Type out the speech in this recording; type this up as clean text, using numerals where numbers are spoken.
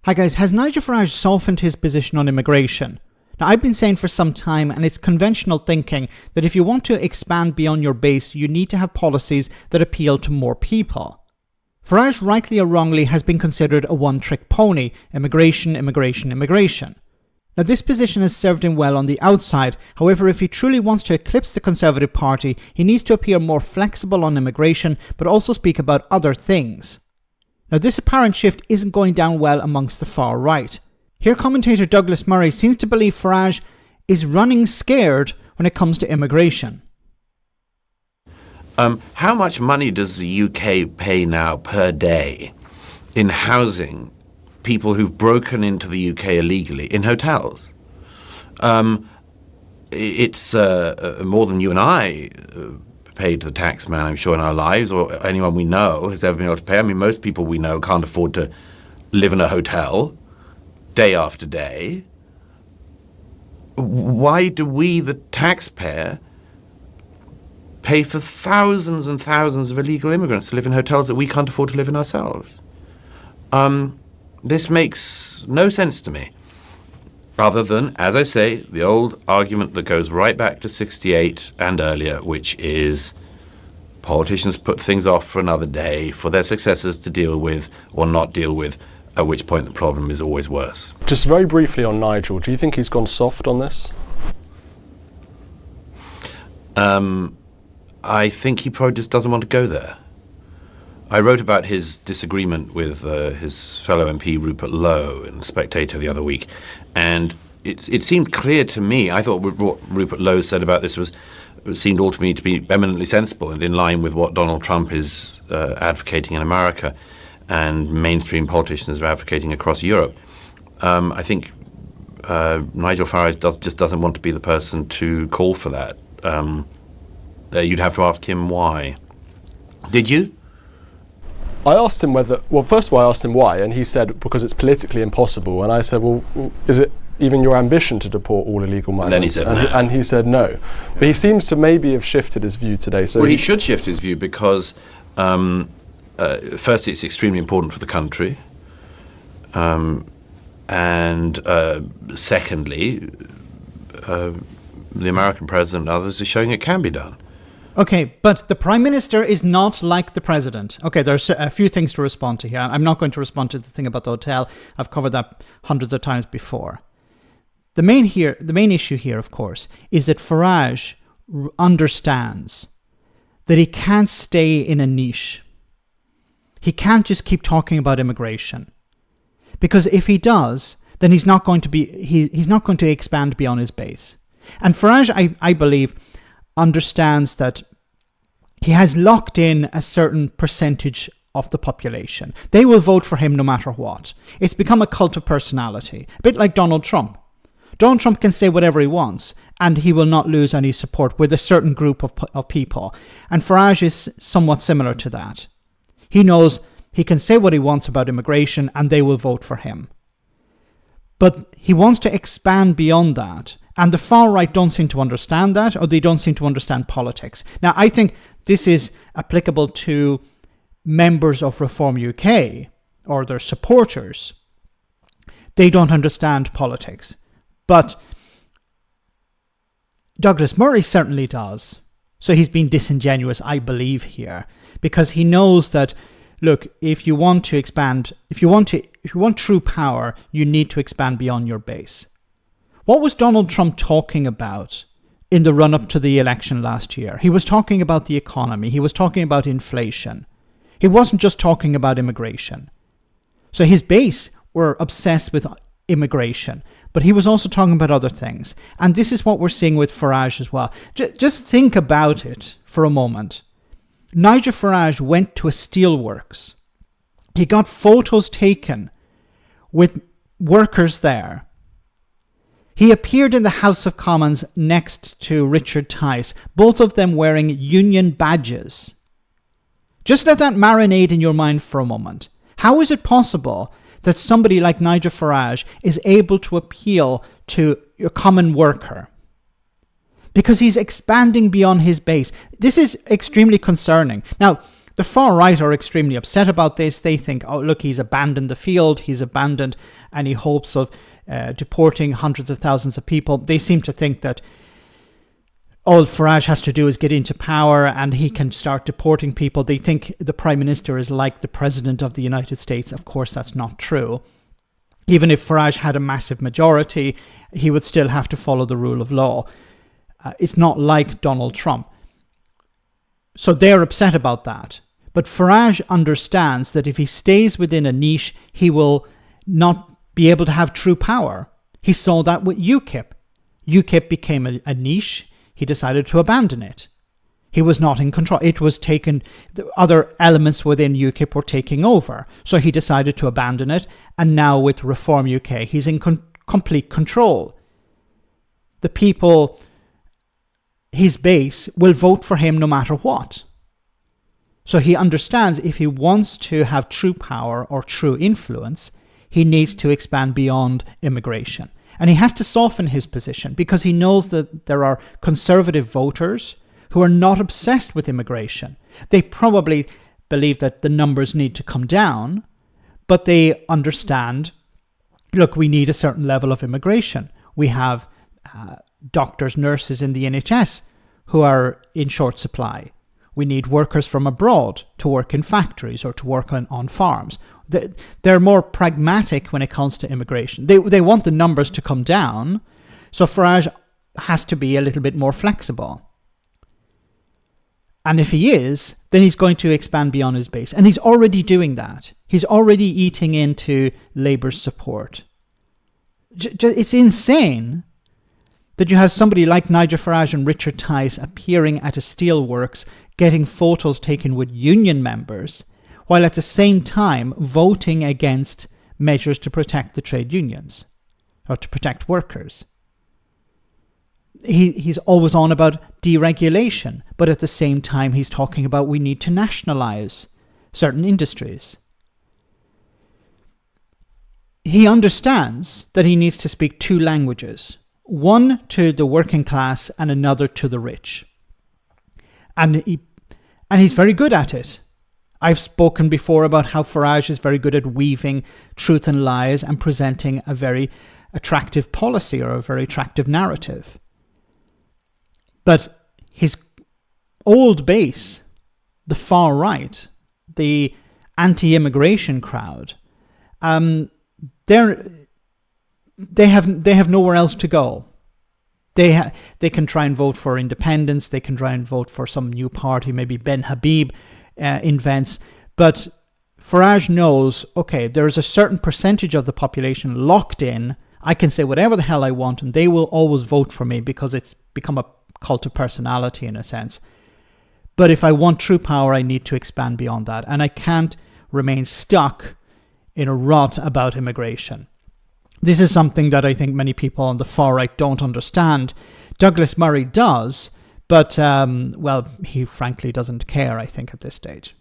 Hi guys, has Nigel Farage softened his position on immigration? Now, I've been saying for some time, and it's conventional thinking, that if you want to expand beyond your base, you need to have policies that appeal to more people. Farage, rightly or wrongly, has been considered a one-trick pony: immigration, immigration, immigration. Now, this position has served him well on the outside. However, if he truly wants to eclipse the Conservative Party, he needs to appear more flexible on immigration, but also speak about other things. Now, this apparent shift isn't going down well amongst the far right. Here, commentator Douglas Murray seems to believe Farage is running scared when it comes to immigration. How much money does the UK pay now per day in housing people who've broken into the UK illegally in hotels? It's more than you and I paid the tax man, I'm sure, in our lives, or anyone we know has ever been able to pay. I mean, most people we know can't afford to live in a hotel day after day. Why do we, the taxpayer, pay for thousands and thousands of illegal immigrants to live in hotels that we can't afford to live in ourselves? This makes no sense to me, other than, as I say, the old argument that goes right back to 68 and earlier, which is politicians put things off for another day for their successors to deal with or not deal with, at which point the problem is always worse. Just very briefly on Nigel, do you think he's gone soft on this? I think he probably just doesn't want to go there. I wrote about his disagreement with his fellow MP Rupert Lowe in The Spectator the other week, and it seemed clear to me, I thought what Rupert Lowe said about this seemed all to me to be eminently sensible and in line with what Donald Trump is advocating in America and mainstream politicians are advocating across Europe. I think Nigel Farage just doesn't want to be the person to call for that. You'd have to ask him why. Did you? I asked him first of all I asked him why, and he said because it's politically impossible, and I said, well, is it even your ambition to deport all illegal migrants? And he said no. But he sees to maybe have shifted his view today. So well, he should shift his view because firstly, it's extremely important for the country, and secondly, the American president and others are showing it can be done. Okay, but the Prime Minister is not like the President. Okay, there's a few things to respond to here. I'm not going to respond to the thing about the hotel. I've covered that hundreds of times before. The main issue here, of course, is that Farage understands that he can't stay in a niche. He can't just keep talking about immigration, because if he does, then he's not going to expand beyond his base. And Farage, I believe, understands that he has locked in a certain percentage of the population. They will vote for him no matter what. It's become a cult of personality, a bit like Donald Trump. Donald Trump can say whatever he wants, and he will not lose any support with a certain group of people. And Farage is somewhat similar to that. He knows he can say what he wants about immigration, and they will vote for him. But he wants to expand beyond that. And the far right don't seem to understand that, or they don't seem to understand politics. Now, I think this is applicable to members of Reform UK or their supporters. They don't understand politics. But Douglas Murray certainly does. So he's been disingenuous, I believe, here, because he knows that, look, if you want to expand, if you want true power, you need to expand beyond your base. What was Donald Trump talking about in the run-up to the election last year? He was talking about the economy. He was talking about inflation. He wasn't just talking about immigration. So his base were obsessed with immigration, but he was also talking about other things. And this is what we're seeing with Farage as well. Just think about it for a moment. Nigel Farage went to a steelworks. He got photos taken with workers there. He appeared in the House of Commons next to Richard Tice, both of them wearing union badges. Just let that marinate in your mind for a moment. How is it possible that somebody like Nigel Farage is able to appeal to a common worker? Because he's expanding beyond his base. This is extremely concerning. Now, The far right are extremely upset about this. They think, oh, look, he's abandoned the field, he's abandoned any hopes of deporting hundreds of thousands of people. They seem to think that all Farage has to do is get into power and he can start deporting people. They think the Prime Minister is like the President of the United States. Of course, that's not true. Even if Farage had a massive majority, he would still have to follow the rule of law. It's not like Donald Trump. So they're upset about that. But Farage understands that if he stays within a niche, he will not be able to have true power. He saw that with UKIP. UKIP became a niche. He decided to abandon it. He was not in control. It was taken, the other elements within UKIP were taking over. So he decided to abandon it. And now with Reform UK, he's in complete control. The people, his base, will vote for him no matter what. So he understands if he wants to have true power or true influence, he needs to expand beyond immigration. And he has to soften his position because he knows that there are conservative voters who are not obsessed with immigration. They probably believe that the numbers need to come down, but they understand, look, we need a certain level of immigration. We have doctors, nurses in the NHS who are in short supply. We need workers from abroad to work in factories or to work on farms. They're more pragmatic when it comes to immigration. They want the numbers to come down, so Farage has to be a little bit more flexible. And if he is, then he's going to expand beyond his base. And he's already doing that. He's already eating into Labour's support. It's insane that you have somebody like Nigel Farage and Richard Tice appearing at a steelworks, getting photos taken with union members, while at the same time voting against measures to protect the trade unions or to protect workers. He's always on about deregulation, but at the same time he's talking about we need to nationalize certain industries. He understands that he needs to speak two languages, one to the working class and another to the rich. And he's very good at it. I've spoken before about how Farage is very good at weaving truth and lies and presenting a very attractive policy or a very attractive narrative. But his old base, the far right, the anti-immigration crowd, they have nowhere else to go. They can try and vote for independence. They can try and vote for some new party, maybe Ben Habib invents. But Farage knows, okay, there's a certain percentage of the population locked in. I can say whatever the hell I want, and they will always vote for me because it's become a cult of personality in a sense. But if I want true power, I need to expand beyond that. And I can't remain stuck in a rut about immigration. This is something that I think many people on the far right don't understand. Douglas Murray does, but, well, he frankly doesn't care, I think, at this stage.